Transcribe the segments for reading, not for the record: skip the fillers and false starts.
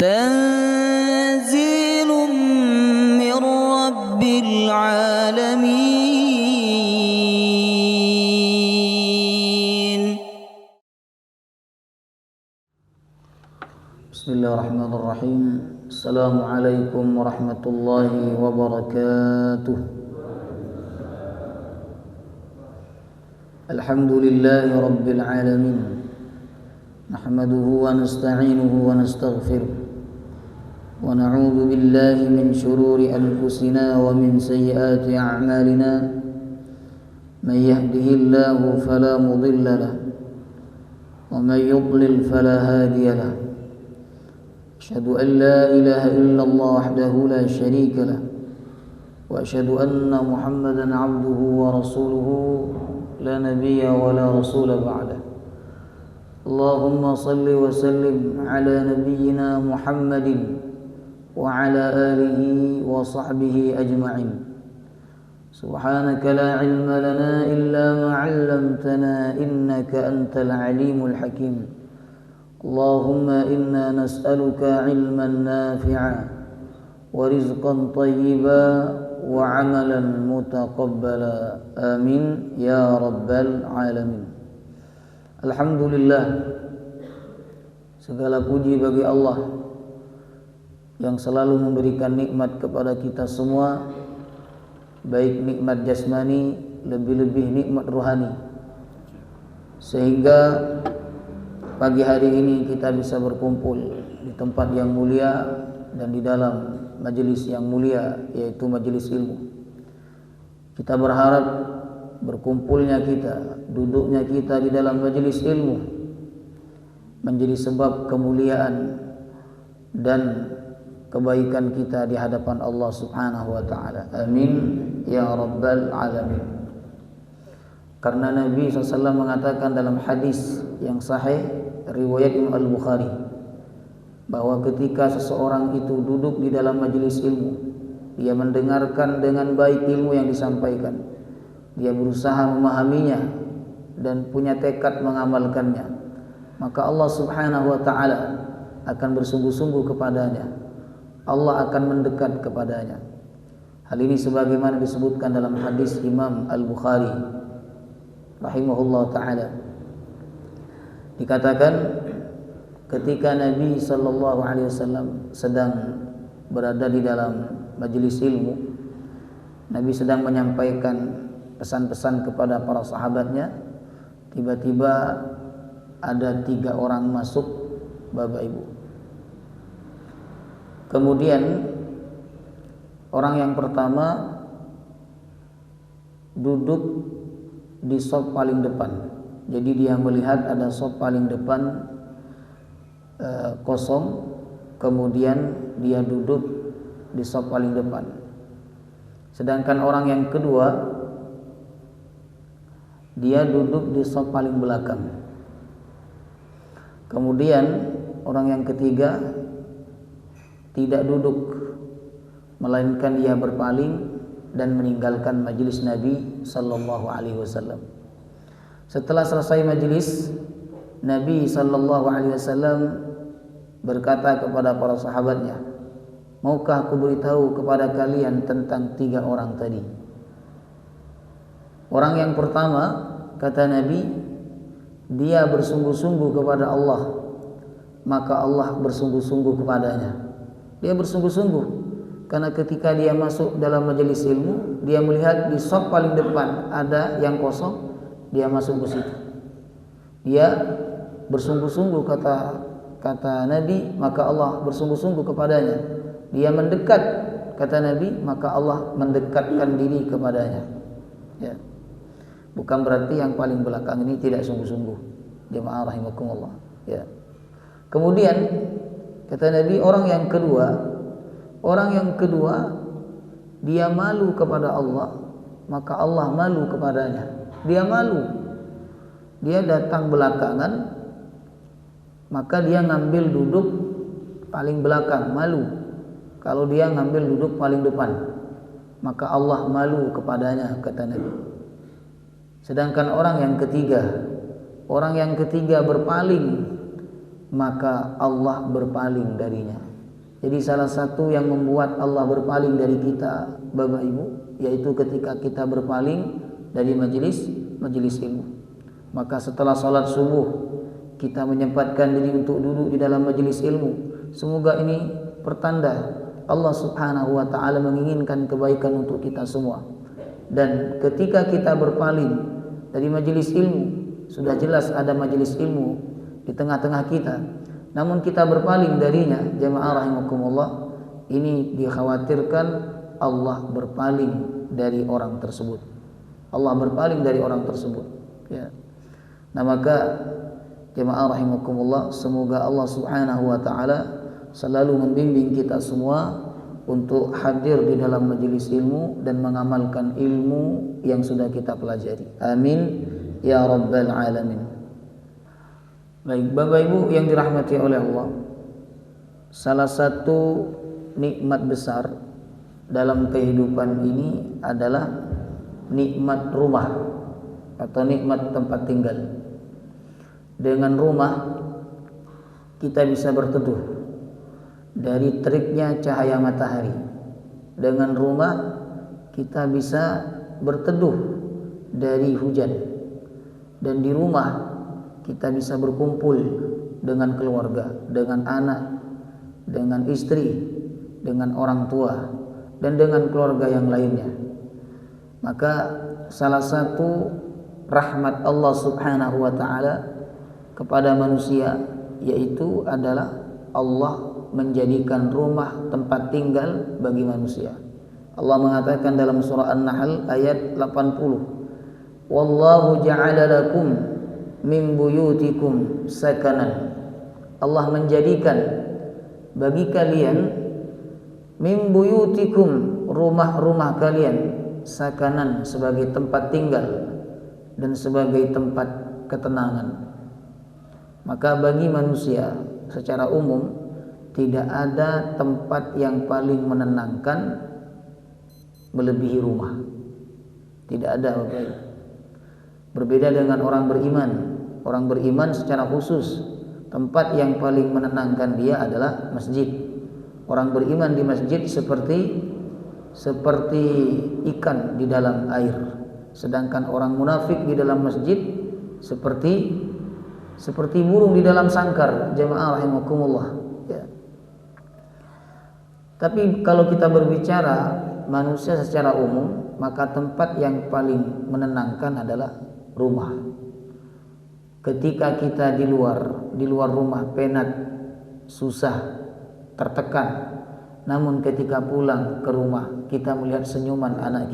تنزيل من رب العالمين. بسم الله الرحمن الرحيم. السلام عليكم ورحمة الله وبركاته. الحمد لله رب العالمين، نحمده ونستعينه ونستغفره، ونعوذ بالله من شرور أنفسنا ومن سيئات أعمالنا. من يهده الله فلا مضل له، ومن يضلل فلا هادي له. أشهد أن لا إله إلا الله وحده لا شريك له، وأشهد أن محمدا عبده ورسوله لا نبي ولا رسول بعده. اللهم صل وسلم على نبينا محمد وعلى آله وصحبه أجمعين. سبحانك لا علم لنا إلا ما علمتنا إنك أنت العليم الحكيم. اللهم إنا نسألك علما نافعا ورزقا طيبا وعملا متقبلا، آمين يا رب العالمين. Alhamdulillah, segala puji bagi Allah yang selalu memberikan nikmat kepada kita semua, baik nikmat jasmani, lebih-lebih nikmat rohani, sehingga pagi hari ini kita bisa berkumpul di tempat yang mulia dan di dalam majelis yang mulia, yaitu majelis ilmu. Kita berharap berkumpulnya kita, duduknya kita di dalam majelis ilmu menjadi sebab kemuliaan dan kebaikan kita di hadapan Allah Subhanahu wa taala. Amin ya rabbal alamin. Karena Nabi SAW mengatakan dalam hadis yang sahih riwayat Imam Al-Bukhari, bahwa ketika seseorang itu duduk di dalam majelis ilmu, dia mendengarkan dengan baik ilmu yang disampaikan, dia berusaha memahaminya dan punya tekad mengamalkannya, maka Allah Subhanahu wa taala akan bersungguh-sungguh kepadanya. Allah akan mendekat kepadanya. Hal ini sebagaimana disebutkan dalam hadis Imam Al-Bukhari rahimahullah taala. Dikatakan ketika Nabi sallallahu alaihi wasallam sedang berada di dalam majelis ilmu, Nabi sedang menyampaikan pesan-pesan kepada para sahabatnya. Tiba-tiba ada 3 orang masuk, Bapak Ibu. Kemudian orang yang pertama duduk di sop paling depan. Jadi dia melihat ada sop paling depan kosong, kemudian dia duduk di sop paling depan. Sedangkan orang yang kedua, dia duduk di sop paling belakang. Kemudian orang yang ketiga tidak duduk, melainkan dia berpaling dan meninggalkan majelis Nabi sallallahu alaihi wasallam. Setelah selesai majelis, Nabi sallallahu alaihi wasallam berkata kepada para sahabatnya, "Maukah aku beritahu kepada kalian tentang 3 orang tadi?" Orang yang pertama, kata Nabi, dia bersungguh-sungguh kepada Allah, maka Allah bersungguh-sungguh kepadanya. Dia bersungguh-sungguh karena ketika dia masuk dalam majelis ilmu, dia melihat di saf paling depan ada yang kosong, dia masuk ke situ. Dia bersungguh-sungguh, kata Nabi, maka Allah bersungguh-sungguh kepadanya. Dia mendekat, kata Nabi, maka Allah mendekatkan diri kepadanya. Ya. Bukan berarti yang paling belakang ini tidak sungguh-sungguh. Jemaah rahimakumullah. Ya. Kemudian kata Nabi, orang yang kedua dia malu kepada Allah, maka Allah malu kepadanya. Dia malu. Dia datang belakangan, maka dia ngambil duduk paling belakang, malu. Kalau dia ngambil duduk paling depan, maka Allah malu kepadanya, kata Nabi. Sedangkan orang yang ketiga berpaling, maka Allah berpaling darinya. Jadi salah satu yang membuat Allah berpaling dari kita, Bapak Ibu, yaitu ketika kita berpaling dari majelis ilmu. Maka setelah salat subuh kita menyempatkan diri untuk duduk di dalam majelis ilmu. Semoga ini pertanda Allah Subhanahu wa taala menginginkan kebaikan untuk kita semua. Dan ketika kita berpaling dari majelis ilmu, sudah jelas ada majelis ilmu di tengah-tengah kita, namun kita berpaling darinya, jamaah rahimakumullah, ini dikhawatirkan Allah berpaling dari orang tersebut. Allah berpaling dari orang tersebut, ya. Nah, maka jamaah rahimakumullah, semoga Allah Subhanahu wa taala selalu membimbing kita semua untuk hadir di dalam majelis ilmu dan mengamalkan ilmu yang sudah kita pelajari. Amin ya rabbal alamin. Baik, Bapak Ibu yang dirahmati oleh Allah, salah satu nikmat besar dalam kehidupan ini adalah nikmat rumah atau nikmat tempat tinggal. Dengan rumah kita bisa berteduh dari teriknya cahaya matahari. Dengan rumah kita bisa berteduh dari hujan. Dan di rumah kita bisa berkumpul dengan keluarga, dengan anak, dengan istri, dengan orang tua, dan dengan keluarga yang lainnya. Maka salah satu rahmat Allah Subhanahu wa taala kepada manusia yaitu adalah Allah menjadikan rumah tempat tinggal bagi manusia. Allah mengatakan dalam surah An-Nahl ayat 80, "Wallahu ja'ala lakum min buyutikum sakanan." Allah menjadikan bagi kalian min buyutikum, rumah-rumah kalian, sakanan, sebagai tempat tinggal dan sebagai tempat ketenangan. Maka bagi manusia secara umum tidak ada tempat yang paling menenangkan melebihi rumah. Tidak ada, Bapak Ibu. Berbeda dengan orang beriman. Orang beriman secara khusus tempat yang paling menenangkan dia adalah masjid. Orang beriman di masjid seperti ikan di dalam air. Sedangkan orang munafik di dalam masjid seperti burung di dalam sangkar. Jamaah rahimakumullah, ya. Tapi kalau kita berbicara manusia secara umum, maka tempat yang paling menenangkan adalah rumah. Ketika kita di luar rumah penat, susah, tertekan, namun ketika pulang ke rumah kita melihat senyuman anak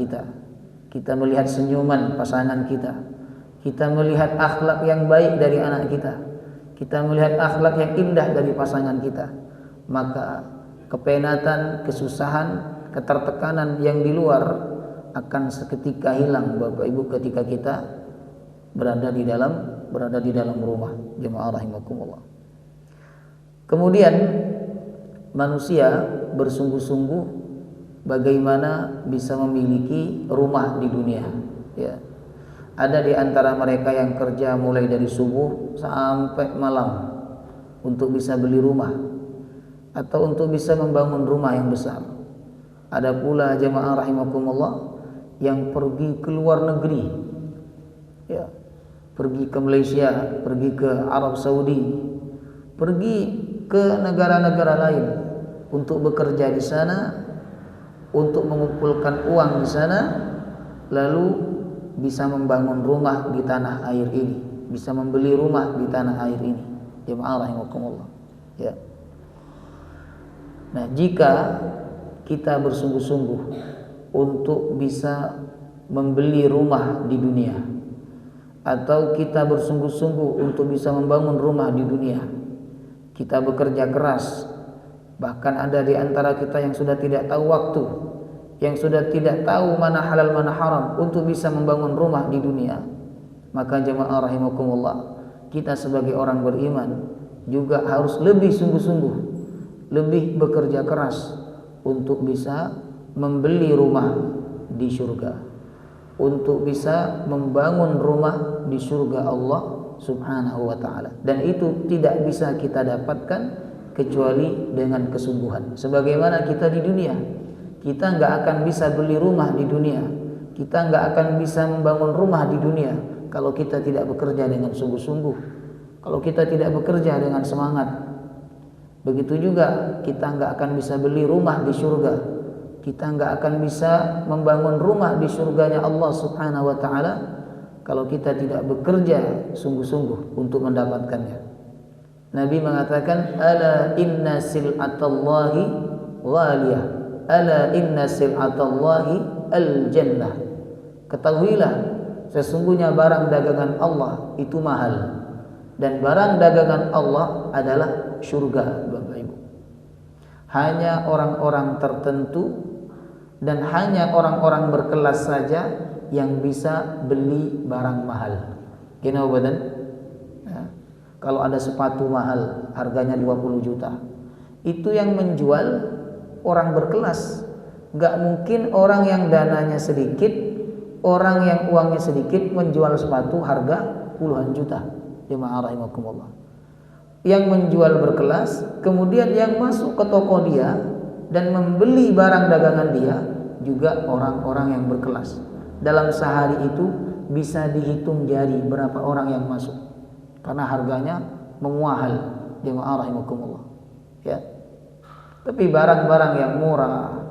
kita melihat senyuman pasangan kita melihat akhlak yang baik dari anak kita melihat akhlak yang indah dari pasangan kita, maka kepenatan, kesusahan, ketertekanan yang di luar akan seketika hilang, Bapak Ibu, ketika kita berada di dalam rumah. Jemaah rahimakumullah. Kemudian manusia bersungguh-sungguh bagaimana bisa memiliki rumah di dunia, ya. Ada di antara mereka yang kerja mulai dari subuh sampai malam untuk bisa beli rumah atau untuk bisa membangun rumah yang besar. Ada pula jemaah rahimakumullah yang pergi ke luar negeri, ya, pergi ke Malaysia, pergi ke Arab Saudi, pergi ke negara-negara lain untuk bekerja di sana, untuk mengumpulkan uang di sana, lalu bisa membangun rumah di tanah air ini, bisa membeli rumah di tanah air ini. Jemaah rahimakumullah, ya. Nah, jika kita bersungguh-sungguh untuk bisa membeli rumah di dunia, atau kita bersungguh-sungguh untuk bisa membangun rumah di dunia, kita bekerja keras, bahkan ada di antara kita yang sudah tidak tahu waktu, yang sudah tidak tahu mana halal mana haram untuk bisa membangun rumah di dunia, maka jemaah rahimakumullah, kita sebagai orang beriman juga harus lebih sungguh-sungguh, lebih bekerja keras untuk bisa membeli rumah di surga, untuk bisa membangun rumah di surga Allah Subhanahu wa ta'ala. Dan itu tidak bisa kita dapatkan kecuali dengan kesungguhan. Sebagaimana kita di dunia, kita nggak akan bisa beli rumah di dunia, kita nggak akan bisa membangun rumah di dunia kalau kita tidak bekerja dengan sungguh-sungguh, kalau kita tidak bekerja dengan semangat. Begitu juga kita nggak akan bisa beli rumah di surga, kita nggak akan bisa membangun rumah di surganya Allah Subhanahu wa Ta'ala kalau kita tidak bekerja sungguh-sungguh untuk mendapatkannya. Nabi mengatakan, ala inna sil'atallahi ghaliyah, ala inna sil'atallahi al-jannah. Ketahuilah, sesungguhnya barang dagangan Allah itu mahal, dan barang dagangan Allah adalah surga, Bapak Ibu. Hanya orang-orang tertentu dan hanya orang-orang berkelas saja yang bisa beli barang mahal. Kena badan? Ya. Kalau ada sepatu mahal, harganya 20 juta. Itu yang menjual orang berkelas. Gak mungkin orang yang dananya sedikit, orang yang uangnya sedikit menjual sepatu harga puluhan juta. Jemaah rahimakumullah. Yang menjual berkelas, kemudian yang masuk ke toko dia dan membeli barang dagangan dia juga orang-orang yang berkelas. Dalam sehari itu bisa dihitung jari berapa orang yang masuk, karena harganya memuahal. Jemaah rahimakumullah. Ya. Tapi barang-barang yang murah,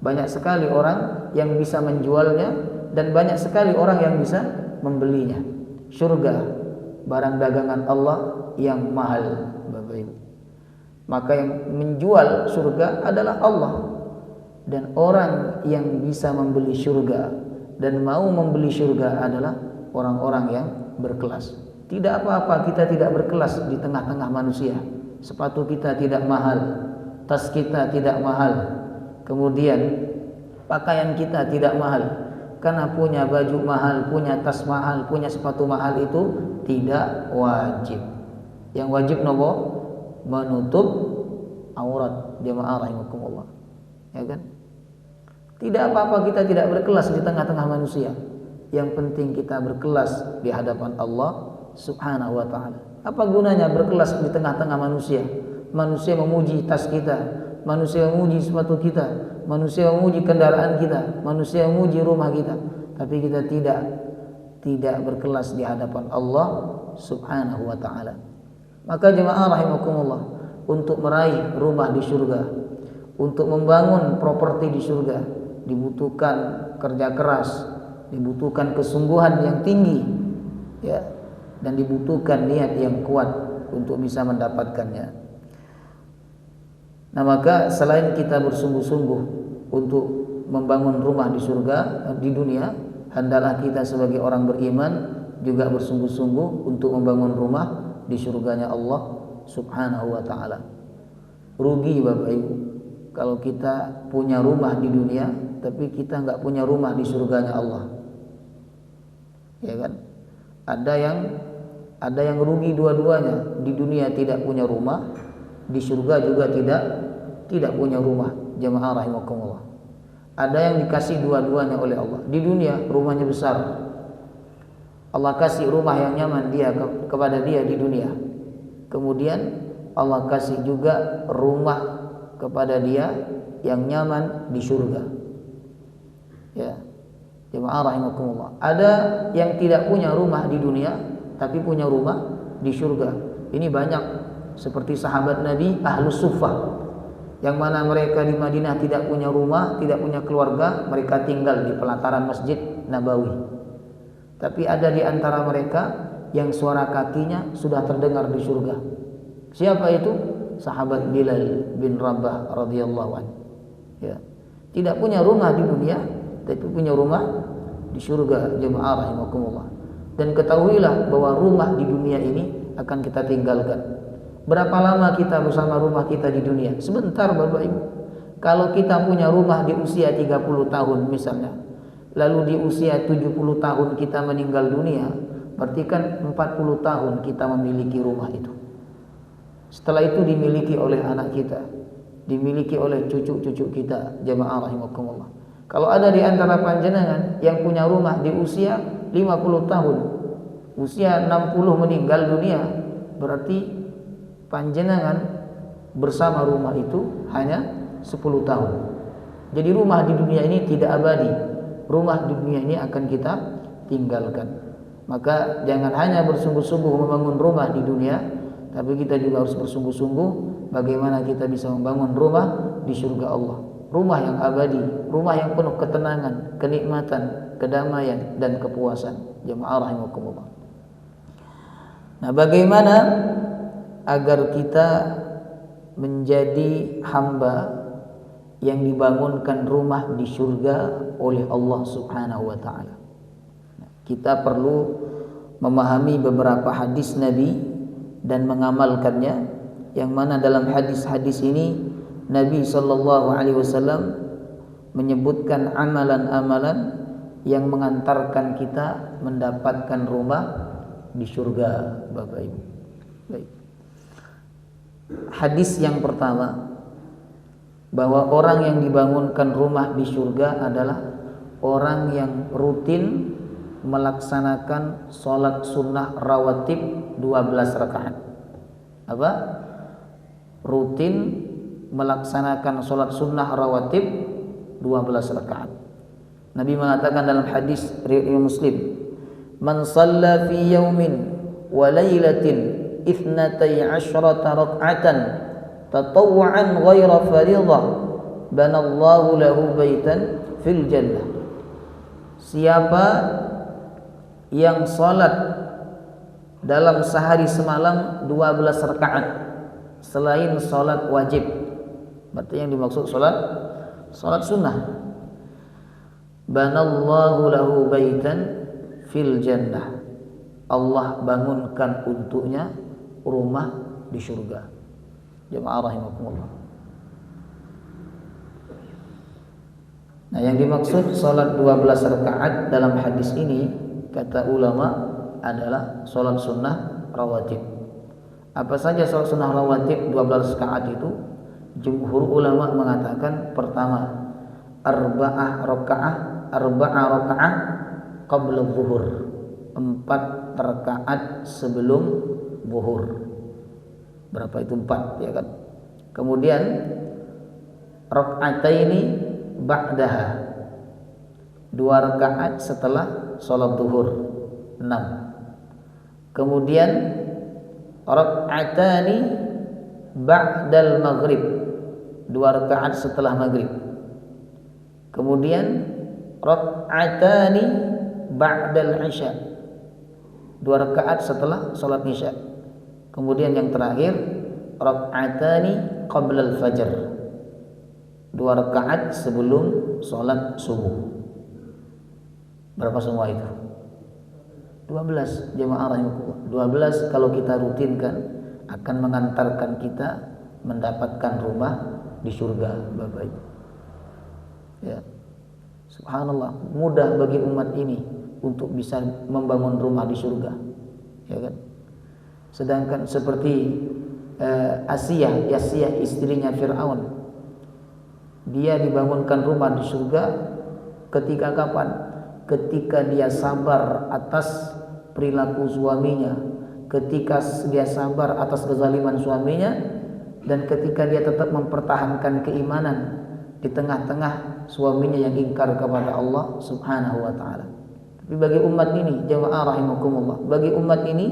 banyak sekali orang yang bisa menjualnya dan banyak sekali orang yang bisa membelinya. Surga, barang dagangan Allah yang mahal, Bapak Ibu. Maka yang menjual surga adalah Allah, dan orang yang bisa membeli surga dan mau membeli surga adalah orang-orang yang berkelas. Tidak apa-apa kita tidak berkelas di tengah-tengah manusia. Sepatu kita tidak mahal, tas kita tidak mahal, kemudian pakaian kita tidak mahal. Karena punya baju mahal, punya tas mahal, punya sepatu mahal itu tidak wajib. Yang wajib nopo? Menutup aurat. Jemaah rahimakumullah. Ya kan? Tidak apa-apa kita tidak berkelas di tengah-tengah manusia. Yang penting kita berkelas di hadapan Allah Subhanahu wa Ta'ala. Apa gunanya berkelas di tengah-tengah manusia? Manusia memuji tas kita, manusia memuji sepatu kita, manusia memuji kendaraan kita, manusia memuji rumah kita, tapi kita tidak berkelas di hadapan Allah Subhanahu wa Ta'ala. Maka jemaah rahimakumullah, untuk meraih rumah di surga, untuk membangun properti di surga, dibutuhkan kerja keras, dibutuhkan kesungguhan yang tinggi, ya, dan dibutuhkan niat yang kuat untuk bisa mendapatkannya. Nah, maka selain kita bersungguh-sungguh untuk membangun rumah di surga, di dunia, hendaklah kita sebagai orang beriman juga bersungguh-sungguh untuk membangun rumah di surganya Allah Subhanahu wa Ta'ala. Rugi Bapak Ibu kalau kita punya rumah di dunia tapi kita nggak punya rumah di surganya Allah. Ya kan? Ada yang rugi dua-duanya. Di dunia tidak punya rumah, di surga juga tidak punya rumah. Jemaah rahimakumullah. Ada yang dikasih dua-duanya oleh Allah. Di dunia rumahnya besar, Allah kasih rumah yang nyaman kepada dia di dunia. Kemudian Allah kasih juga rumah kepada dia yang nyaman di surga. Ya, jemaah rahimakumullah. Ada yang tidak punya rumah di dunia tapi punya rumah di surga. Ini banyak, seperti sahabat Nabi Ahlus Suffah, yang mana mereka di Madinah tidak punya rumah, tidak punya keluarga, mereka tinggal di pelataran Masjid Nabawi. Tapi ada di antara mereka yang suara kakinya sudah terdengar di surga. Siapa itu? Sahabat Bilal bin Rabah radhiyallahu anhu. Ya. Tidak punya rumah di dunia, tapi punya rumah di surga. Jemaah rahimakumullah. Dan ketahuilah bahwa rumah di dunia ini akan kita tinggalkan. Berapa lama kita bersama rumah kita di dunia? Sebentar Bapak Ibu. Kalau kita punya rumah di usia 30 tahun misalnya, lalu di usia 70 tahun kita meninggal dunia, berarti kan 40 tahun kita memiliki rumah itu. Setelah itu dimiliki oleh anak kita, dimiliki oleh cucu-cucu kita. Jemaah rahimakumullah. Kalau ada di antara panjenengan yang punya rumah di usia 50 tahun, usia 60 meninggal dunia, berarti panjenengan bersama rumah itu hanya 10 tahun. Jadi rumah di dunia ini tidak abadi. Rumah di dunia ini akan kita tinggalkan. Maka jangan hanya bersungguh-sungguh membangun rumah di dunia, tapi kita juga harus bersungguh-sungguh bagaimana kita bisa membangun rumah di surga Allah. Rumah yang abadi, rumah yang penuh ketenangan, kenikmatan, kedamaian dan kepuasan. Jemaah rahimakumullah. Nah, bagaimana agar kita menjadi hamba yang dibangunkan rumah di surga oleh Allah Subhanahu wa taala? Kita perlu memahami beberapa hadis Nabi dan mengamalkannya, yang mana dalam hadis-hadis ini Nabi sallallahu alaihi wasallam menyebutkan amalan-amalan yang mengantarkan kita mendapatkan rumah di surga, Bapak Ibu. Baik. Hadis yang pertama, bahwa orang yang dibangunkan rumah di surga adalah orang yang rutin melaksanakan sholat sunnah rawatib 12 rakaat. Apa? Rutin melaksanakan sholat sunnah rawatib 12 rakaat. Nabi mengatakan dalam hadis riwayat Muslim, "Man shalla fi yawmin wa lailatin 12 rak'atan tatawwu'an ghaira fariidhah banallahu lahu baitan fil jannah." Siapa yang salat dalam sehari semalam 12 rakaat selain salat wajib, berarti yang dimaksud salat sunnah, banallahu lahu baitan fil jannah, Allah bangunkan untuknya rumah di surga. Jemaah rahimakumullah. Nah, yang dimaksud salat 12 rakaat dalam hadis ini, kata ulama, adalah salat sunnah rawatib. Apa saja salat sunnah rawatib 12 rakaat itu? Jumhur ulama mengatakan, pertama, arba'ah rakaah qabla zuhur, 4 rakaat sebelum zuhur. Berapa itu? 4, ya kan? Kemudian raka'ataini ba'daha, 2 rakaat setelah salat zuhur, 6. Kemudian raka'atani ba'dal maghrib, 2 rakaat setelah maghrib. Kemudian raka'atani ba'dal isya, 2 rakaat setelah salat isya. Kemudian yang terakhir raka'atani qablal fajr, 2 rakaat sebelum salat subuh. Berapa semua itu? 12. Jemaah rahimakumullah. 12 kalau kita rutinkan akan mengantarkan kita mendapatkan rumah di surga, Bapak Ibu. Ya. Subhanallah, mudah bagi umat ini untuk bisa membangun rumah di surga. Ya kan? Sedangkan seperti Asiyah istrinya Fir'aun, dia dibangunkan rumah di surga ketika kapan? Ketika dia sabar atas perilaku suaminya, ketika dia sabar atas kezaliman suaminya, dan ketika dia tetap mempertahankan keimanan di tengah-tengah suaminya yang ingkar kepada Allah Subhanahu wa taala. Tapi bagi umat ini, jemaah rahimakumullah, bagi umat ini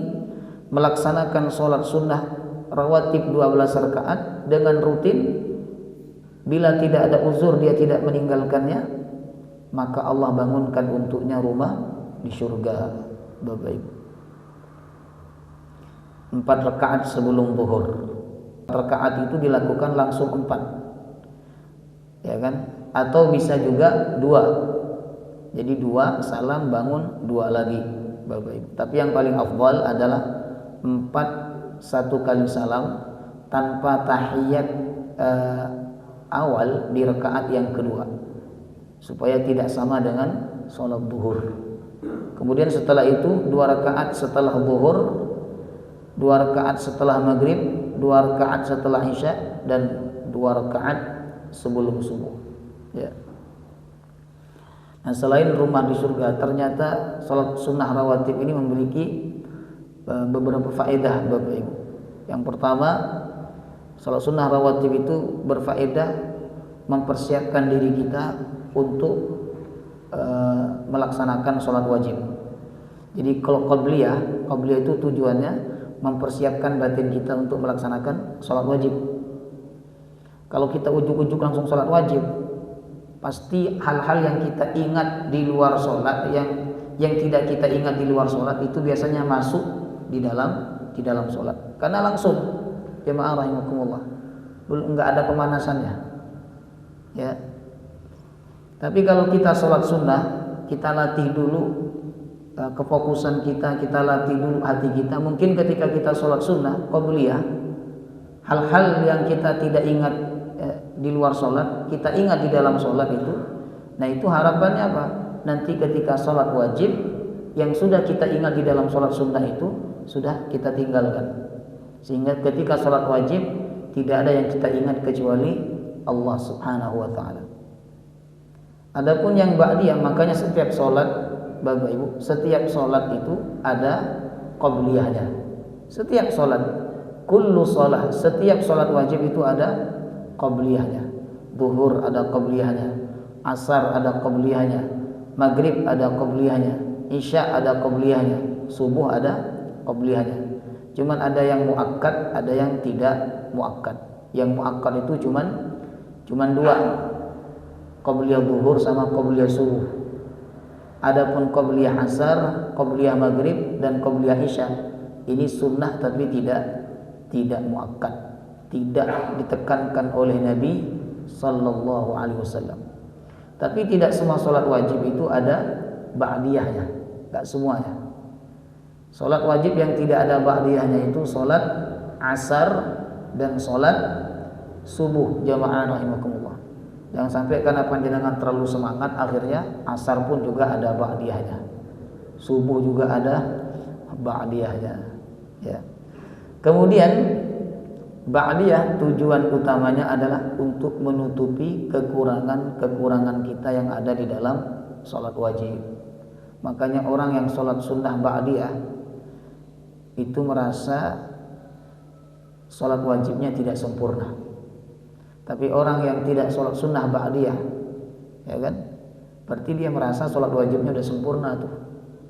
melaksanakan sholat sunnah rawatib 12 rakaat dengan rutin, bila tidak ada uzur dia tidak meninggalkannya, maka Allah bangunkan untuknya rumah di surga, Bapak Ibu. 4 rakaat sebelum zuhur. Rakaat itu dilakukan langsung 4, ya kan? Atau bisa juga 2. Jadi 2 salam bangun 2 lagi, Bapak Ibu. Tapi yang paling afdal adalah 4 1 kali salam tanpa tahiyat awal di rakaat yang kedua, supaya tidak sama dengan sholat zuhur. Kemudian setelah itu 2 rakaat setelah zuhur, 2 rakaat setelah maghrib, 2 rakaat setelah isya, dan 2 rakaat sebelum subuh. Ya. Nah, selain rumah di surga, ternyata salat sunnah rawatib ini memiliki beberapa faedah, Bapak Ibu. Yang pertama, Salat sunnah rawatib itu berfaedah mempersiapkan diri kita untuk melaksanakan sholat wajib. Jadi kalau qabliyah itu tujuannya mempersiapkan batin kita untuk melaksanakan sholat wajib. Kalau kita ujuk-ujuk langsung sholat wajib, pasti hal-hal yang kita ingat di luar sholat, yang tidak kita ingat di luar sholat itu biasanya masuk di dalam sholat. Karena langsung, jemaah rahimakumullah, enggak ada pemanasannya, ya. Tapi kalau kita sholat sunnah, kita latih dulu kefokusan kita latih dulu hati kita. Mungkin ketika kita sholat sunnah qabliyah, hal-hal yang kita tidak ingat di luar sholat, kita ingat di dalam sholat itu. Nah itu harapannya apa? Nanti ketika sholat wajib, yang sudah kita ingat di dalam sholat sunnah itu sudah kita tinggalkan. Sehingga ketika sholat wajib, tidak ada yang kita ingat kecuali Allah subhanahu wa ta'ala. Adapun yang ba'diyah, makanya setiap sholat, Bapak Ibu, setiap sholat itu ada qabliyahnya. Setiap sholat, kullu sholat, setiap sholat wajib itu ada qabliyahnya. Zuhur ada qabliyahnya, asar ada qabliyahnya, maghrib ada qabliyahnya, isya ada qabliyahnya, subuh ada qabliyahnya. Cuman ada yang muakkad, ada yang tidak muakkad. Yang muakkad itu cuman dua, qabliyah zuhur sama qabliyah subuh. Adapun qabliyah asar, qabliyah maghrib dan qabliyah isya, ini sunnah tapi tidak muakkad, tidak ditekankan oleh Nabi sallallahu alaihi wasallam. Tapi tidak semua salat wajib itu ada ba'diyahnya, enggak semuanya. Salat wajib yang tidak ada ba'diyahnya itu salat asar dan salat subuh, jamaah rahimakumullah. Jangan sampai karena panjenengan terlalu semangat akhirnya asar pun juga ada ba'diyahnya, subuh juga ada ba'diyahnya, ya. Kemudian ba'diyah tujuan utamanya adalah untuk menutupi kekurangan kita yang ada di dalam salat wajib. Makanya orang yang salat sunnah ba'diyah itu merasa salat wajibnya tidak sempurna. Tapi orang yang tidak sholat sunnah ba'diyah, ya kan, berarti dia merasa sholat wajibnya udah sempurna tuh,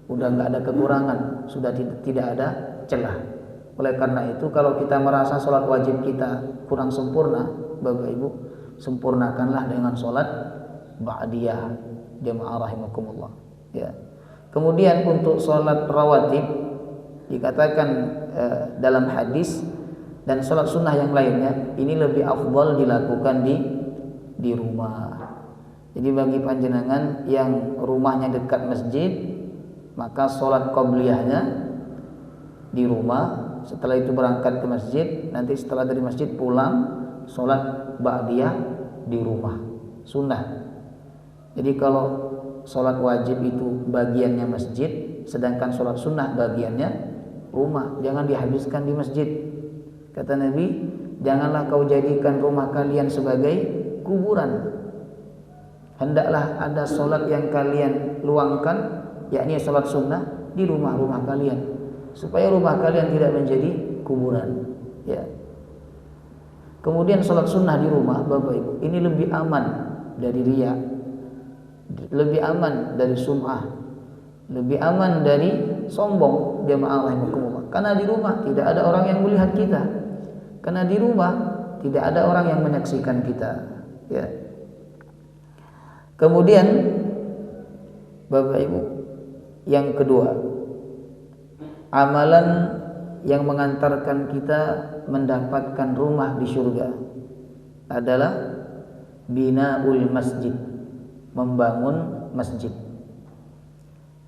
udah nggak ada kekurangan, sudah tidak ada celah. Oleh karena itu kalau kita merasa sholat wajib kita kurang sempurna, Bapak Ibu, sempurnakanlah dengan sholat ba'diyah, jemaah rahimakumullah, ya. Kemudian untuk sholat rawatib dikatakan dalam hadis dan sholat sunnah yang lainnya ini lebih afdal dilakukan di rumah. Jadi bagi panjenengan yang rumahnya dekat masjid, maka sholat qabliyahnya di rumah. Setelah itu berangkat ke masjid, nanti setelah dari masjid pulang sholat ba'diyah di rumah, sunnah. Jadi kalau sholat wajib itu bagiannya masjid, sedangkan sholat sunnah bagiannya rumah. Jangan dihabiskan di masjid. Kata Nabi, janganlah kau jadikan rumah kalian sebagai kuburan. Hendaklah ada solat yang kalian luangkan, yakni solat sunnah di rumah-rumah kalian, supaya rumah kalian tidak menjadi kuburan, ya. Kemudian solat sunnah di rumah, Bapak Ibu, ini lebih aman dari riya, lebih aman dari sum'ah, lebih aman dari sombong, jemaah rahimakumullah. Karena di rumah tidak ada orang yang melihat kita. Karena di rumah tidak ada orang yang menyaksikan kita, ya. Kemudian Bapak Ibu, yang kedua, amalan yang mengantarkan kita mendapatkan rumah di surga adalah binaul masjid, membangun masjid.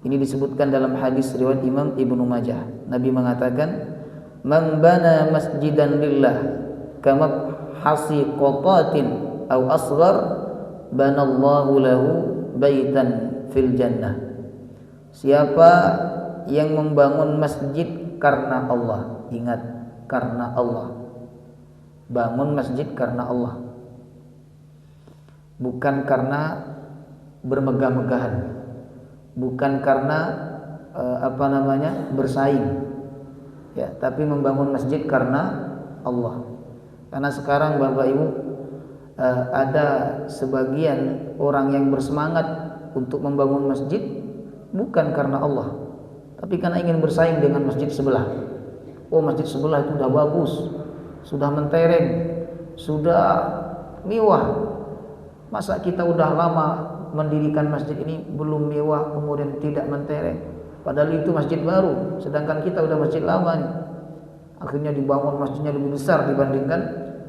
Ini disebutkan dalam hadis riwayat Imam Ibnu Majah. Nabi mengatakan, man bana masjidan lillah kama hasiqatin aw asghar banallahu lahu baitan fil jannah. Siapa yang membangun masjid karena Allah, ingat, karena Allah, bangun masjid karena Allah, bukan karena bermegah-megahan, bukan karena bersaing, ya, tapi membangun masjid karena Allah. Karena sekarang Bapak Ibu ada sebagian orang yang bersemangat untuk membangun masjid bukan karena Allah, tapi karena ingin bersaing dengan masjid sebelah. Oh, masjid sebelah itu sudah bagus, sudah mentereng, sudah mewah. Masa kita udah lama mendirikan masjid ini belum mewah, kemudian tidak mentereng? Padahal itu masjid baru, sedangkan kita udah masjid lama nih. Akhirnya dibangun masjidnya lebih besar dibandingkan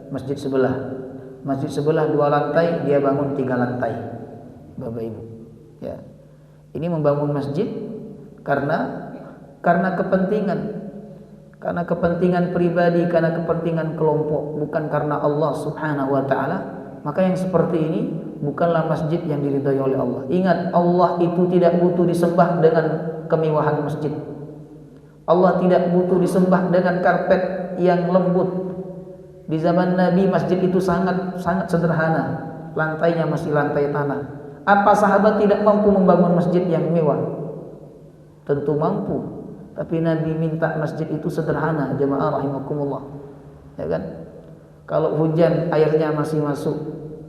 masjid sebelah. Masjid sebelah 2 lantai, dia bangun 3 lantai, Bapak Ibu. Ya, ini membangun masjid karena kepentingan pribadi, karena kepentingan kelompok, bukan karena Allah Subhanahu wa taala. Maka yang seperti ini bukanlah masjid yang diridhai oleh Allah. Ingat, Allah itu tidak butuh disembah dengan kemewahan masjid. Allah tidak butuh disembah dengan karpet yang lembut. Di zaman Nabi masjid itu sangat sederhana, lantainya masih lantai tanah. Apa sahabat tidak mampu membangun masjid yang mewah? Tentu mampu. Tapi Nabi minta masjid itu sederhana, jemaah rahimakumullah. Ya kan? Kalau hujan airnya masih masuk,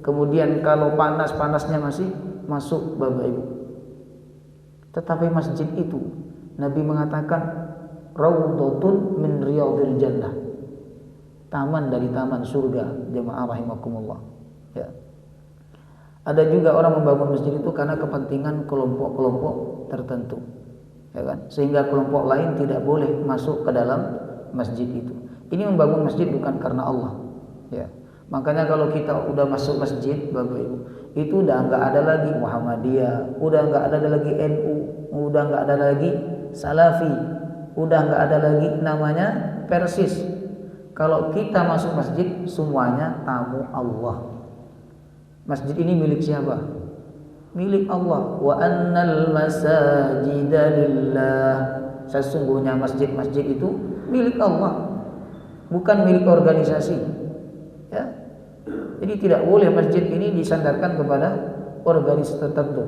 kemudian kalau panasnya masih masuk, Bapak Ibu. Tetapi masjid itu Nabi mengatakan raudhatun min riyadil jannah, taman dari taman surga, jemaah rahimakumullah. Ya. Ada juga orang membangun masjid itu karena kepentingan kelompok-kelompok tertentu, ya kan? Sehingga kelompok lain tidak boleh masuk ke dalam masjid itu. Ini membangun masjid bukan karena Allah, ya. Makanya kalau kita udah masuk masjid, Bapak Ibu, itu udah nggak ada lagi Muhammadiyah, udah nggak ada lagi NU, udah nggak ada lagi Salafi, udah nggak ada lagi namanya Persis. Kalau kita masuk masjid, semuanya tamu Allah. Masjid ini milik siapa? Milik Allah. Wa annal masajida lillah. Sesungguhnya masjid-masjid itu milik Allah, bukan milik organisasi. Ya. Jadi tidak boleh masjid ini disandarkan kepada organisasi tertentu.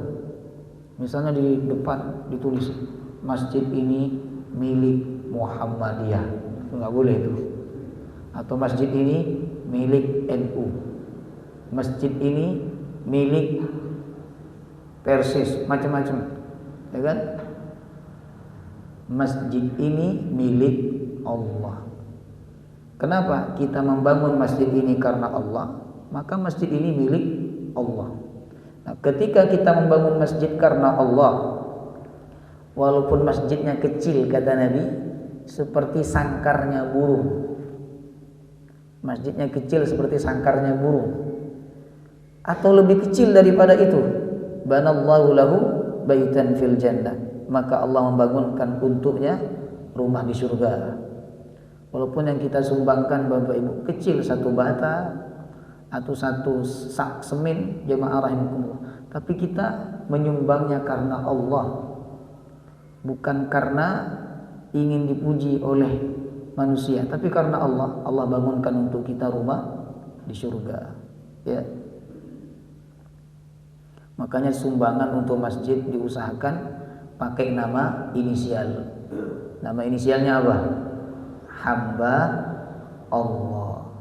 Misalnya di depan ditulis masjid ini milik Muhammadiyah, nggak boleh itu. Atau masjid ini milik NU, masjid ini milik Persis, macam-macam, ya kan? Masjid ini milik Allah. Kenapa kita membangun masjid ini? Karena Allah, maka masjid ini milik Allah. Nah, ketika kita membangun masjid karena Allah, walaupun masjidnya kecil, kata Nabi, seperti sangkarnya burung. Masjidnya kecil seperti sangkarnya burung, atau lebih kecil daripada itu, banallahu lahu baitan fil jannah, maka Allah membangunkan untuknya rumah di surga. Walaupun yang kita sumbangkan, Bapak Ibu, kecil, 1 bata atau 1 sak semen, jemaah rahimakumullah, tapi kita menyumbangnya karena Allah, bukan karena ingin dipuji oleh manusia, tapi karena Allah. Allah bangunkan untuk kita rumah di surga, ya. Makanya sumbangan untuk masjid diusahakan pakai nama inisial. Nama inisialnya apa? Hamba Allah.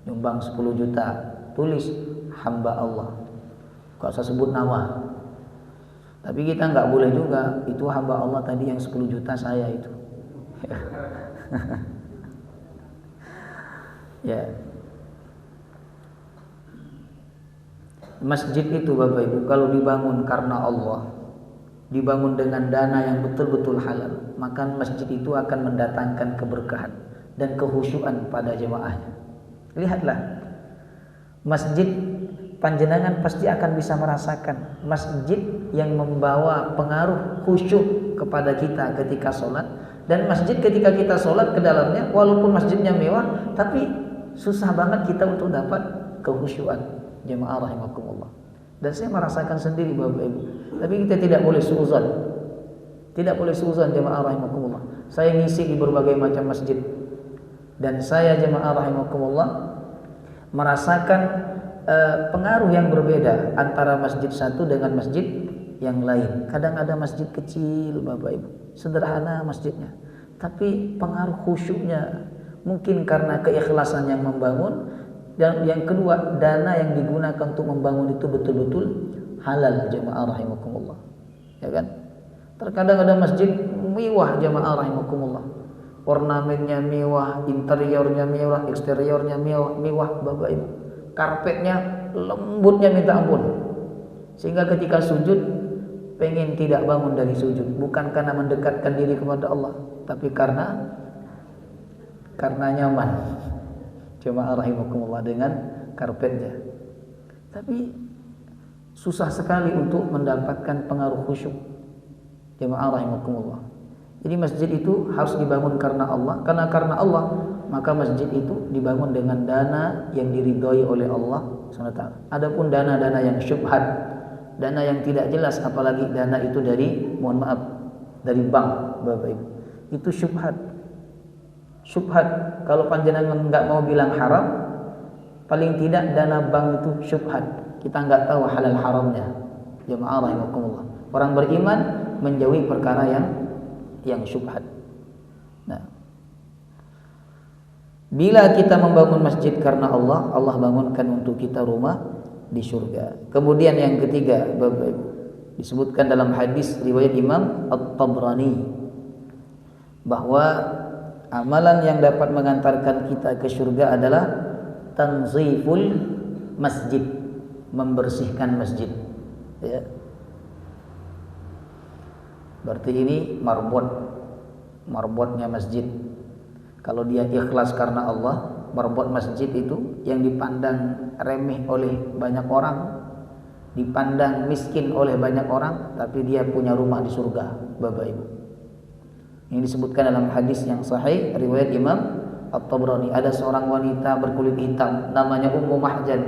Nyumbang 10 juta, tulis hamba Allah, gak usah sebut nama. Tapi kita nggak boleh juga, itu hamba Allah tadi yang 10 juta saya itu. Ya. Masjid itu, Bapak Ibu, kalau dibangun karena Allah, dibangun dengan dana yang betul-betul halal, maka masjid itu akan mendatangkan keberkahan dan kehusyuan pada jemaahnya. Lihatlah, masjid, panjenengan pasti akan bisa merasakan masjid yang membawa pengaruh khusyuk kepada kita ketika sholat, dan masjid ketika kita sholat ke dalamnya, walaupun masjidnya mewah, tapi susah banget kita untuk dapat kehusyuan, jemaah rahimakumullah. Dan saya merasakan sendiri, Bapak Ibu. Tapi kita tidak boleh suuzon. Tidak boleh suuzon, jemaah rahimakumullah. Saya ngisi di berbagai macam masjid, dan saya, jemaah rahimakumullah, merasakan pengaruh yang berbeda antara masjid satu dengan masjid yang lain. Kadang ada masjid kecil, Bapak Ibu, sederhana masjidnya, tapi pengaruh khusyuknya mungkin karena keikhlasan yang membangun, Dan yang kedua, dana yang digunakan untuk membangun itu betul-betul halal, jemaah rahimakumullah. Ya kan? Terkadang ada masjid mewah, jemaah rahimakumullah. Ornamennya mewah, interiornya mewah, eksteriornya mewah, Bapak Ibu. Karpetnya lembutnya minta ampun. Sehingga ketika sujud pengen tidak bangun dari sujud, bukan karena mendekatkan diri kepada Allah, tapi karena nyaman. Jemaah rahimakumullah, dengan karpetnya. Tapi susah sekali untuk mendapatkan pengaruh khusyuk. Jemaah rahimakumullah. Jadi masjid itu harus dibangun karena Allah, karena Allah, maka masjid itu dibangun dengan dana yang diridhoi oleh Allah SWT. Adapun dana-dana yang syubhat, dana yang tidak jelas, apalagi dana itu dari, mohon maaf, dari bank, Bapak Ibu, itu syubhat. Syubhat, kalau panjenengan nggak mau bilang haram, paling tidak dana bank itu syubhat. Kita nggak tahu halal haramnya. Jemaah rahimakumullah. Orang beriman menjauhi perkara yang syubhat. Nah, bila kita membangun masjid karena Allah, Allah bangunkan untuk kita rumah di surga. Kemudian yang ketiga, Bapak Ibu, disebutkan dalam hadis riwayat Imam At-Tabrani bahwa amalan yang dapat mengantarkan kita ke surga adalah tanziful masjid, membersihkan masjid. Ya. Berarti ini marbotnya masjid. Kalau dia ikhlas karena Allah, marbot masjid itu yang dipandang remeh oleh banyak orang, dipandang miskin oleh banyak orang, tapi dia punya rumah di surga, Bapak Ibu. Ini disebutkan dalam hadis yang sahih riwayat Imam At-Tabrani. Ada seorang wanita berkulit hitam namanya Ummu Mahjan.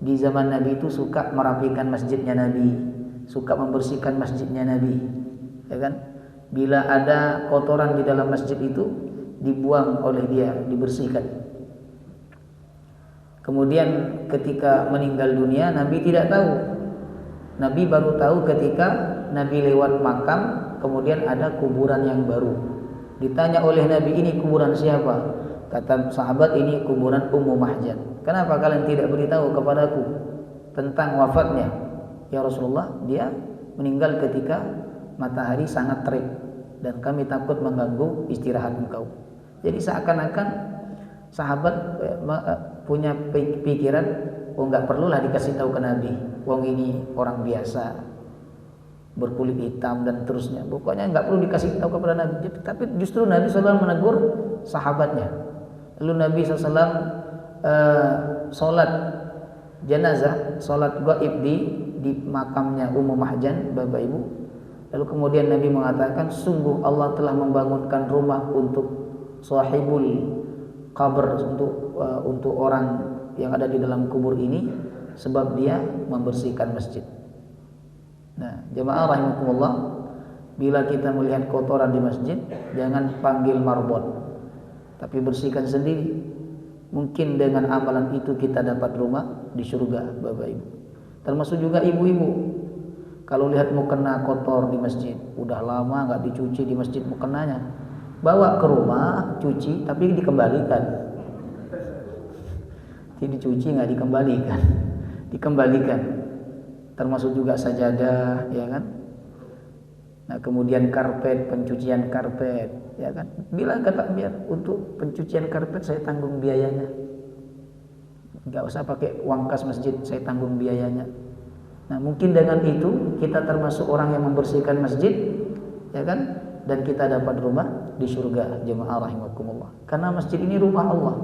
Di zaman Nabi itu suka merapikan masjidnya Nabi, suka membersihkan masjidnya Nabi. Ya kan? Bila ada kotoran di dalam masjid itu dibuang oleh dia, dibersihkan. Kemudian ketika meninggal dunia, Nabi tidak tahu. Nabi baru tahu ketika Nabi lewat makam, kemudian ada kuburan yang baru. Ditanya oleh Nabi, ini kuburan siapa? Kata sahabat, ini kuburan Ummu Mahjan. Kenapa kalian tidak beritahu kepadaku tentang wafatnya? Ya Rasulullah, dia meninggal ketika matahari sangat terik dan kami takut mengganggu istirahat engkau. Jadi seakan-akan sahabat punya pikiran, oh nggak perlulah dikasih tahu ke Nabi, wong ini orang biasa, berkulit hitam dan terusnya. Pokoknya nggak perlu dikasih tahu kepada Nabi. Tapi justru Nabi SAW menegur sahabatnya. Lalu Nabi SAW sholat jenazah, sholat gaib di makamnya Ummu Mahjan, Bapak Ibu. Lalu kemudian Nabi mengatakan, sungguh Allah telah membangunkan rumah untuk sahibul qabr, untuk orang yang ada di dalam kubur ini, sebab dia membersihkan masjid. Nah, jemaah rahimakumullah, bila kita melihat kotoran di masjid, jangan panggil marbot, tapi bersihkan sendiri. Mungkin dengan amalan itu kita dapat rumah di surga, Bapak Ibu. Termasuk juga ibu-ibu. Kalau lihat mukena kotor di masjid, udah lama nggak dicuci di masjid mukenanya, bawa ke rumah, cuci, tapi dikembalikan. Tidak dicuci, nggak dikembalikan, dikembalikan. Termasuk juga sajadah, ya kan? Nah, kemudian karpet, pencucian karpet, ya kan? Bilang kata biar untuk pencucian karpet saya tanggung biayanya. Enggak usah pakai uang kas masjid, saya tanggung biayanya. Nah, mungkin dengan itu kita termasuk orang yang membersihkan masjid, ya kan? Dan kita dapat rumah di surga, jemaah rahimakumullah. Karena masjid ini rumah Allah.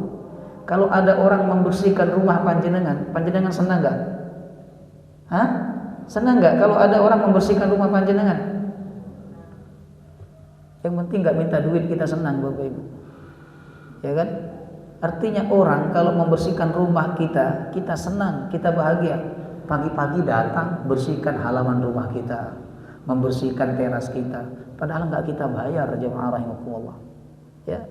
Kalau ada orang membersihkan rumah panjenengan, panjenengan senang enggak? Hah? Senang enggak kalau ada orang membersihkan rumah panjenengan? Yang penting enggak minta duit, kita senang, Bapak Ibu. Ya kan? Artinya orang kalau membersihkan rumah kita, kita senang, kita bahagia. Pagi-pagi datang bersihkan halaman rumah kita, membersihkan teras kita, padahal enggak kita bayar, jemaah rahimakumullah. Ya.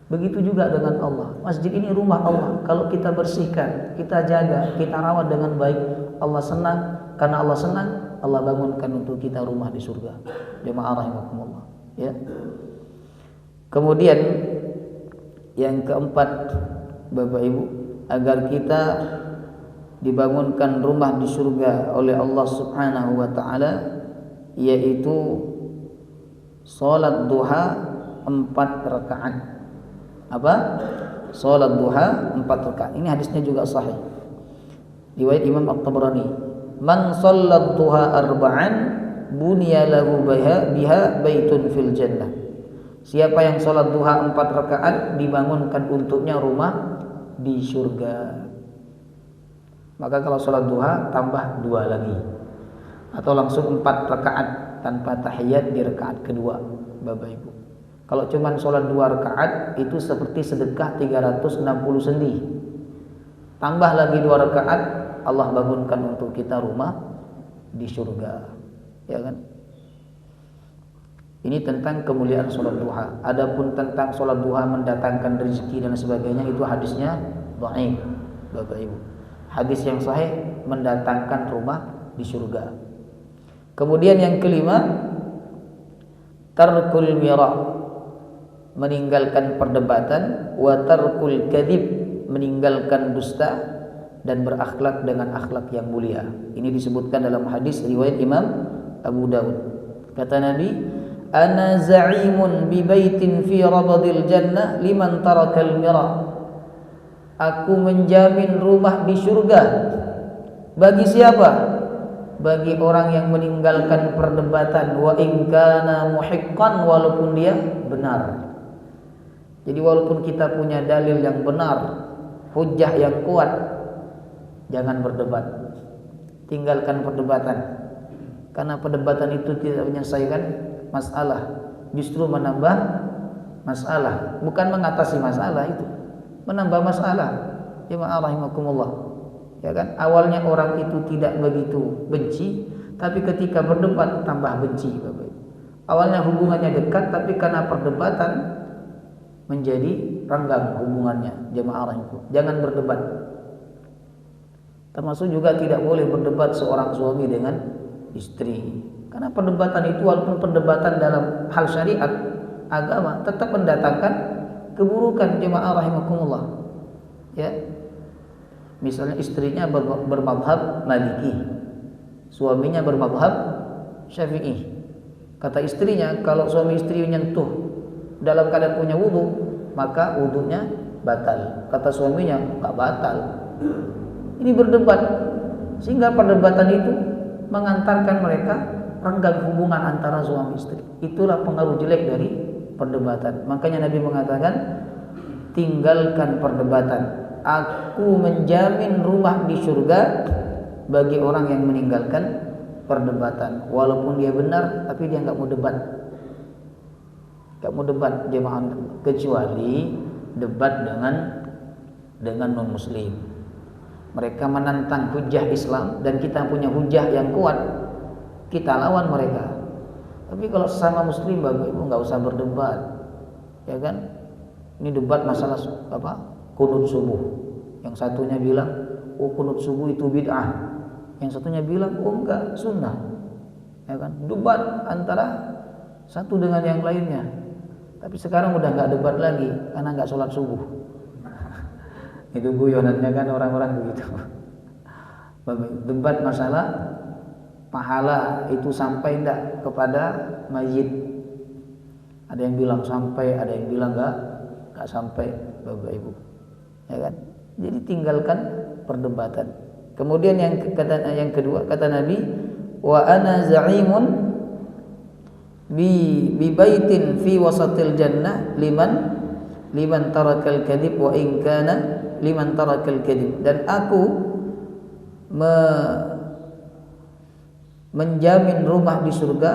Begitu juga dengan Allah. Masjid ini rumah Allah. Kalau kita bersihkan, kita jaga, kita rawat dengan baik, Allah senang. Karena Allah senang, Allah bangunkan untuk kita rumah di surga. Jemaah rahimakumullah. Ya. Kemudian yang keempat, Bapak Ibu, agar kita dibangunkan rumah di surga oleh Allah Subhanahu wa taala, yaitu salat duha 4 rakaat. Apa? Salat duha 4 rakaat. Ini hadisnya juga sahih. Riwayat Imam At-Tabrani. Man shallat duha arba'an buniya lahu biha baitun fil jannah. Siapa yang salat duha 4 rakaat dibangunkan untuknya rumah di surga. Maka kalau salat duha tambah 2 lagi, atau langsung 4 rakaat tanpa tahiyat di rakaat kedua, Bapak Ibu. Kalau cuma salat 2 rakaat itu seperti sedekah 360 sendi. Tambah lagi 2 rakaat, Allah bangunkan untuk kita rumah di surga. Ya kan? Ini tentang kemuliaan salat duha. Adapun tentang salat duha mendatangkan rezeki dan sebagainya, itu hadisnya dhaif, Bapak Ibu. Hadis yang sahih mendatangkan rumah di surga. Kemudian yang kelima, tarkul mira, meninggalkan perdebatan, wa tarkul kadhib, meninggalkan dusta, dan berakhlak dengan akhlak yang mulia. Ini disebutkan dalam hadis riwayat Imam Abu Daud. Kata Nabi, ana za'imun bi baitin fi rabadil jannah liman tarakal mira. Aku menjamin rumah di surga. Bagi siapa? Bagi orang yang meninggalkan perdebatan, wa in kana muhiqqan, walaupun dia benar. Jadi walaupun kita punya dalil yang benar, hujjah yang kuat, jangan berdebat. Tinggalkan perdebatan. Karena perdebatan itu tidak menyelesaikan masalah, justru menambah masalah, bukan mengatasi masalah itu. Menambah masalah. Jemaah rahimakumullah. Ya kan? Awalnya orang itu tidak begitu benci, tapi ketika berdebat tambah benci, Bapak. Awalnya hubungannya dekat, tapi karena perdebatan menjadi renggang hubungannya. Jemaah rahimakumullah. Jangan berdebat. Termasuk juga tidak boleh berdebat seorang suami dengan istri. Karena perdebatan itu walaupun perdebatan dalam hal syariat, agama, tetap mendatangkan keburukan. Jemaah rahimakumullah. Ya. Misalnya istrinya bermadhab Maliki, suaminya bermadhab Syafi'i. Kata istrinya, kalau suami istri menyentuh dalam keadaan punya wudu, maka wudunya batal. Kata suaminya, enggak batal. Ini berdebat, sehingga perdebatan itu mengantarkan mereka renggang hubungan antara suami istri. Itulah pengaruh jelek dari perdebatan. Makanya Nabi mengatakan, tinggalkan perdebatan. Aku menjamin rumah di surga bagi orang yang meninggalkan perdebatan. Walaupun dia benar, tapi dia enggak mau debat. Enggak mau debat, jemaah, kecuali debat dengan non muslim. Mereka menantang hujah Islam dan kita punya hujah yang kuat, kita lawan mereka. Tapi kalau sesama muslim, Bapak Ibu, enggak usah berdebat. Ya kan? Ini debat masalah apa? Qunut subuh. Yang satunya bilang, oh qunut subuh itu bid'ah. Yang satunya bilang, oh enggak, sunnah. Ya kan? Debat antara satu dengan yang lainnya. Tapi sekarang udah enggak debat lagi karena enggak sholat subuh. Itu guyonannya kan orang-orang begitu. Debat masalah pahala itu sampai enggak kepada masjid. Ada yang bilang sampai, ada yang bilang enggak sampai, Bapak Ibu. Ya kan? Jadi tinggalkan perdebatan. Kemudian yang kedua, kata Nabi, wa ana za'imun bi baitin fi wasatil jannah liman tarakal kadhib wa in kana liman tarakal kadhib. Dan aku menjamin rumah di surga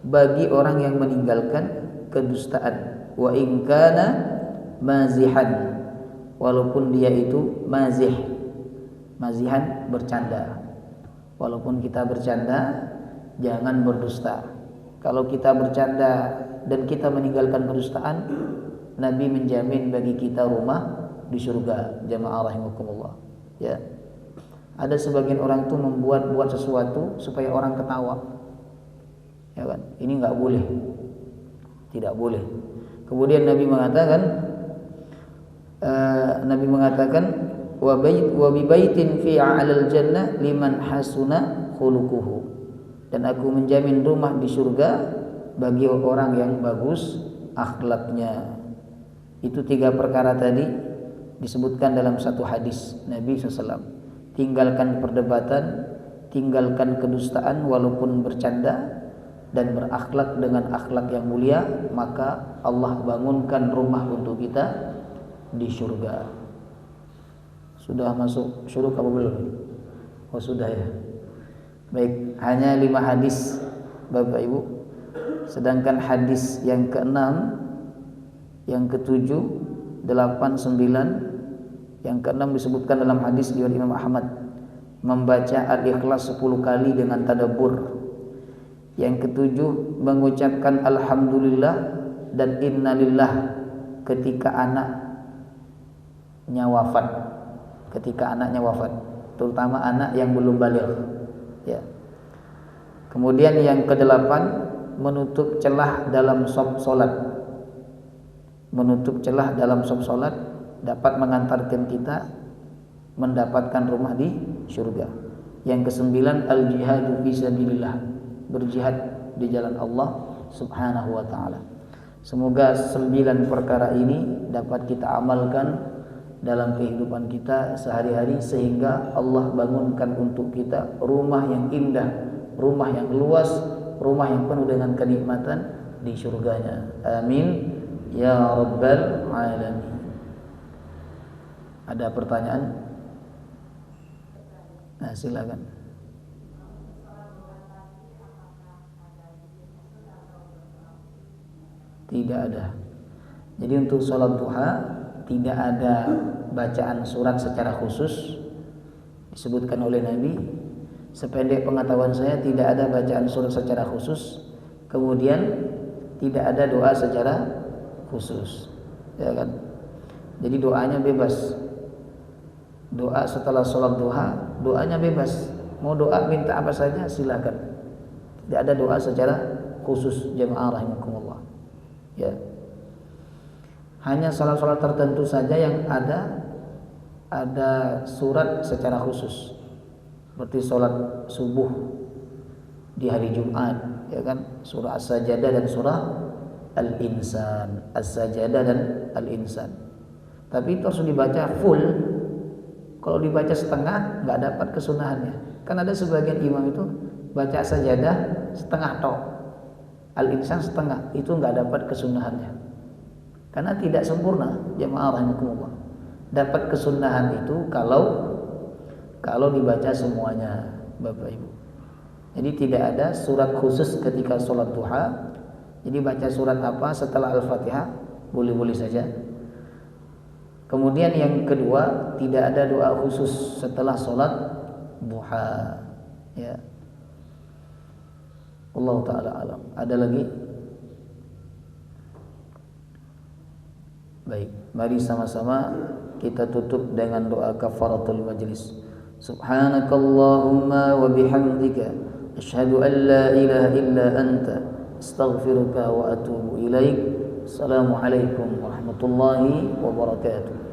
bagi orang yang meninggalkan kedustaan, wa in kana mazihan, walaupun dia itu mazihan bercanda. Walaupun kita bercanda, jangan berdusta. Kalau kita bercanda dan kita meninggalkan kedustaan, Nabi menjamin bagi kita rumah di surga. Jamaah rahimakumullah. Ya. Ada sebagian orang itu buat sesuatu supaya orang ketawa. Ya kan? Ini enggak boleh. Tidak boleh. Kemudian Nabi mengatakan, Nabi mengatakan wa bi baitin fi 'alal jannah liman hasuna khuluquhu, dan aku menjamin rumah di surga bagi orang yang bagus akhlaknya. Itu 3 perkara tadi disebutkan dalam satu hadis Nabi SAW. Tinggalkan perdebatan, tinggalkan kedustaan walaupun bercanda, dan berakhlak dengan akhlak yang mulia, maka Allah bangunkan rumah untuk kita di surga. Sudah masuk syuruk apa belum? Oh sudah ya. Baik, hanya 5 hadis Bapak Ibu. Sedangkan hadis yang ke-6, yang ke-7, 8, 9, yang ke-6 disebutkan dalam hadis riwayat Imam Ahmad, membaca Al-Ikhlas 10 kali dengan tadabbur. Yang ke-7 mengucapkan alhamdulillah dan innalillah ketika anaknya wafat. Ketika anaknya wafat, terutama anak yang belum baligh. Ya. Kemudian yang ke-8 menutup celah dalam saf salat. Menutup celah dalam saf salat dapat mengantarkan kita mendapatkan rumah di surga. Yang ke-9 al-jihadu fi sabilillah, berjihad di jalan Allah Subhanahu wa taala. Semoga 9 perkara ini dapat kita amalkan dalam kehidupan kita sehari-hari, sehingga Allah bangunkan untuk kita rumah yang indah, rumah yang luas, rumah yang penuh dengan kenikmatan di surganya. Amin ya rabbal alamin. Ada pertanyaan? Nah, silakan. Tidak ada. Jadi untuk sholat duha tidak ada bacaan surat secara khusus disebutkan oleh Nabi. Sependek pengetahuan saya tidak ada bacaan surat secara khusus. Kemudian tidak ada doa secara khusus, ya kan? Jadi doanya bebas. Doa setelah sholat duha, doanya bebas. Mau doa minta apa saja silakan. Tidak ada doa secara khusus, jemaah rahimakumullah. Ya. Hanya salat-salat tertentu saja yang ada surat secara khusus. Seperti salat subuh di hari Jumat, ya kan? Surah As-Sajdah dan surah Al-Insan, As-Sajdah dan Al-Insan. Tapi itu harus dibaca full. Kalau dibaca setengah nggak dapat kesunahannya. Kan ada sebagian imam itu baca As-Sajdah setengah tok, Al-Insan setengah, itu nggak dapat kesunahannya. Karena tidak sempurna, jemaah rahimakumullah. Dapat kesunahan itu kalau dibaca semuanya, Bapak Ibu. Jadi tidak ada surat khusus ketika sholat duha. Jadi baca surat apa setelah Al-Fatihah boleh-boleh saja. Kemudian yang kedua, tidak ada doa khusus setelah sholat duha. Ya. Allah Ta'ala alam. Ada lagi? Baik, mari sama-sama kita tutup dengan doa kafaratul majlis. Subhanakallahumma wa bihamdika asyhadu an la ilaha illa anta astaghfiruka wa atubu ilaik. Assalamualaikum warahmatullahi wabarakatuh.